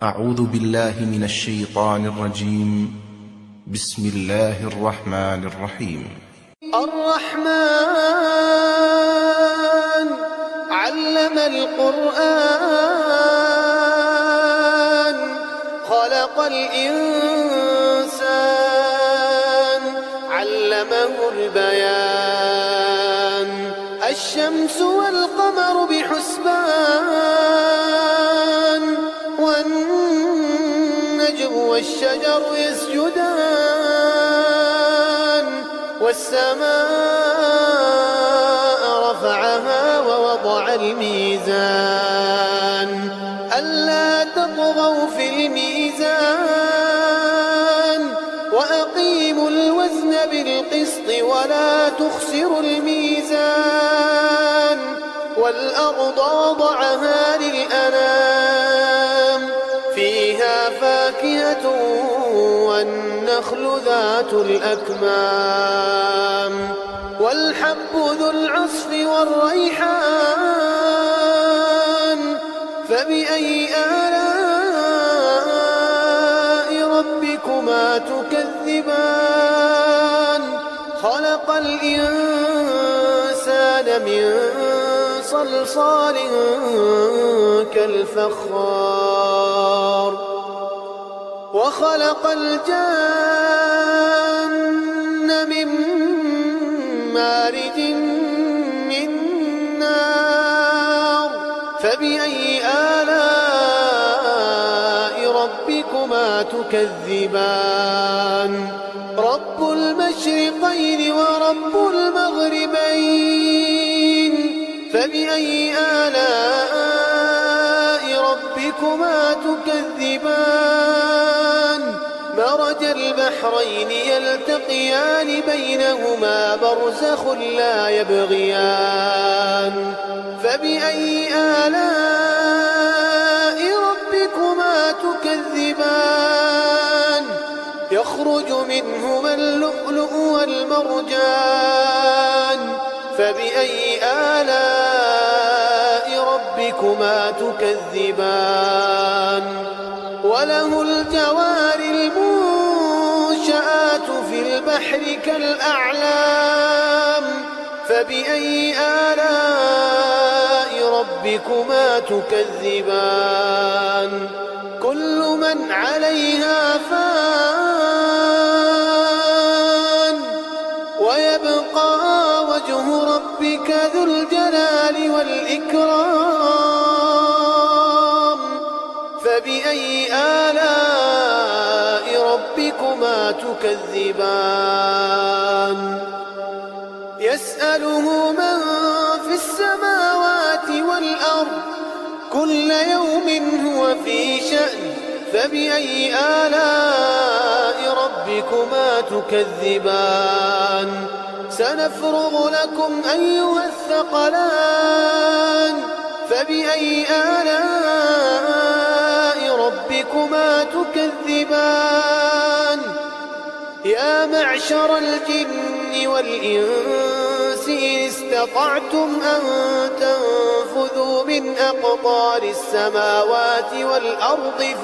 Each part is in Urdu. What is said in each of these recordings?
أعوذ بالله من الشيطان الرجيم. بسم الله الرحمن الرحيم. الرحمن علم القرآن خلق الإنسان علمه البيان الشمس والقمر بحسبان والنجم والشجر يسجدان والسماء رفعها ووضع الميزان ألا تطغوا في الميزان وأقيموا الوزن بالقسط ولا تخسروا الميزان والأرض وضعها للأنام فيها فاكهة والنخل ذات الأكمام والحب ذو العصف والريحان فبأي آلاء ربكما تكذبان خلق الإنسان من صلصال كالفخار وخلق الجن من مارج من نار فبأي آلاء ربكما تكذبان رب المشرقين ورب المغربين فبأي آلاء ربكما تكذبان مرج البحرين يلتقيان بينهما برزخ لا يبغيان فبأي آلاء ربكما تكذبان يخرج منهما اللؤلؤ والمرجان فبأي آلاء ربكما تكذبان وله الجوار المنشآت في البحر كالأعلام فبأي آلاء ربكما تكذبان كل من عليها فان ويبقى وجه ربك ذو الجلال والإكرام فبأي آلاء ربكما تكذبان يسأله من في السماوات والأرض كل يوم هو في شأن فبأي آلاء ربكما تكذبان سنفرغ لكم أيها الثقلان فبأي آلاء ربكما تكذبان يا معشر الجن والإنس إن استطعتم أن تنفذوا من أقطار السماوات والأرض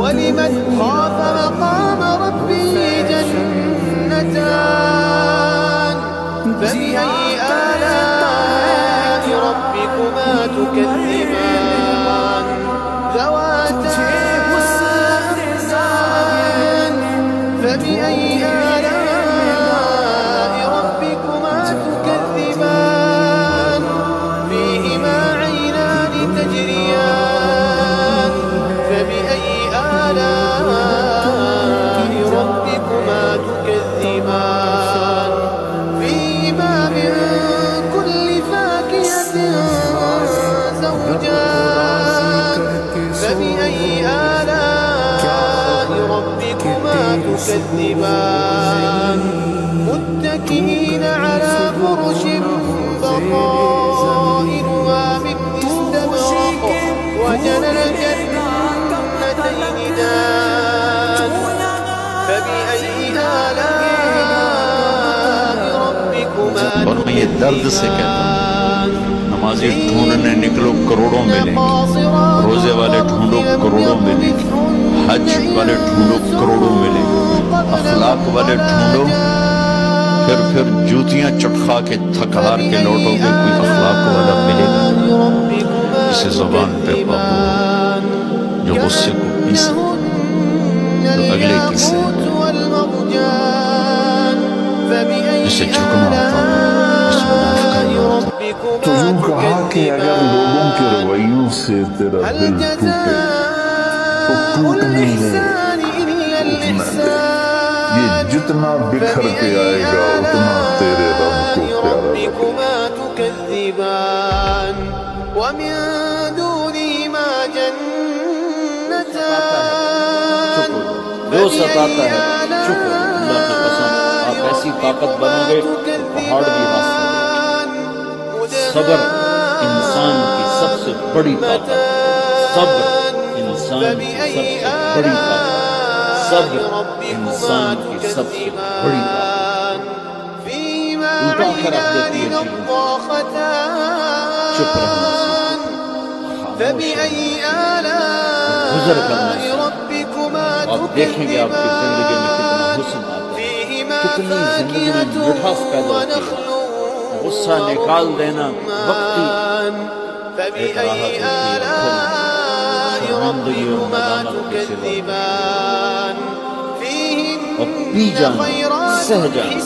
ولمن خاف مقام ربه جنتان فبأي آلاء ربكما تكذبان ذواتا أفنان فبأي آلاء ربكما تكذبان فيهما عينان تجريان فبأي آلاء ربكما تكذبان فيهما من كل فاكهة زوجان فبأي آلاء ربكما تكذبان متكئين على فرش بطائنها من استبرق وجنى الجنتين دان فبأي آلاء ربكما اور میں یہ درد سے کہتا ہوں، نمازی ڈھونڈنے نکلو کروڑوں ملیں گے، روزے والے ڈھونڈو کروڑوں ملیں گے، حج والے ڈھونڈو کروڑوں ملیں گے، اخلاق والے ڈھونڈو پھر جوتیاں چٹخا کے تھک ہار کے لوٹو گے، کوئی اخلاق والا ملے گا اسے زبان پہ قابو جو غصے کو پی سکتا تو اگلے قصے اسے جھکنا ہوتا اسے معاف کرنا ہوتا۔ تو یوں کہا کہ اگر لوگوں کے رویوں سے تیرا دل ٹوٹے تو ٹوٹنے دے، ٹوٹنے دے، یہ جتنا بکھر کے آئے گا اتنا تیرے رب کو پیارا لگے گا۔ تكذبان ومن دونهما جنتان جو ستاتا ہے چپ ہو، اللہ کی قسم آپ ایسی طاقت بنو گے تو پہاڑ بھی راستہ دے گا۔ صبر انسان کی سب سے بڑی طاقت، صبر انسان کی سب سے بڑی طاقت، صبر انسان کی سب سے بڑی طاقت۔ الٹا کر رکھ دیتی ہے چیزوں چپ رہنا گزر کرنا آپ دیکھیں گے آپ کی زندگی میں کتنا حسن آتا ہے، کتنی زندگی میں مٹھاس پیدا ہوتی ہے۔ غصہ نکال دینا وقتی ایک راحت ہوتی ہے، شرمندگی اور ندامت کے سوا اور پی جانا، سہ جانا،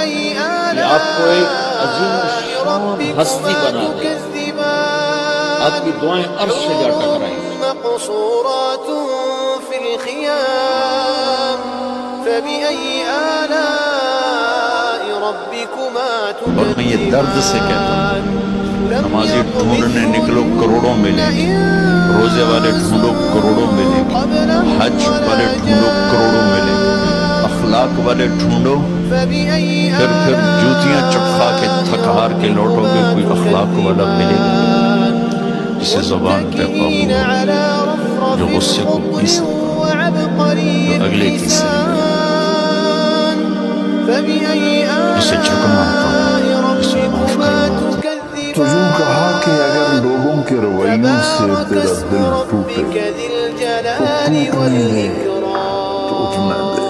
یہ آپ کو ایک عظیم شان ہستی بنا دے، آپ کی دعائیں عرش سے جا ٹکرائیں۔ مقصورات في الخيام فبأي آلاء ربكما اور میں یہ درد سے کہتا ہوں، نمازی ڈھونڈنے نکلو کروڑوں ملیں گے، روزے والے ڈھونڈو کروڑوں ملیں گے، حج والے ڈھونڈو کروڑوں ملیں گے، اخلاق والے ڈھونڈو پھر جوتیاں چٹخا کے تھک ہار کے لوٹو گے، کوئی اخلاق والا ملے گا جسے زبان پہ قابو جو غصے کو پی سکتا جو اگلے قصے اسے جھکنا ہوتا اسے معاف کرنا ہوتا۔ تو یوں کہا کہ اگر لوگوں کے رویوں سے تیرا دل ٹوٹے تو ٹوٹنے دے، ٹوٹنے دے،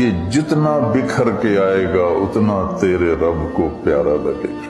یہ جتنا بکھر کے آئے گا اتنا تیرے رب کو پیارا لگے گا۔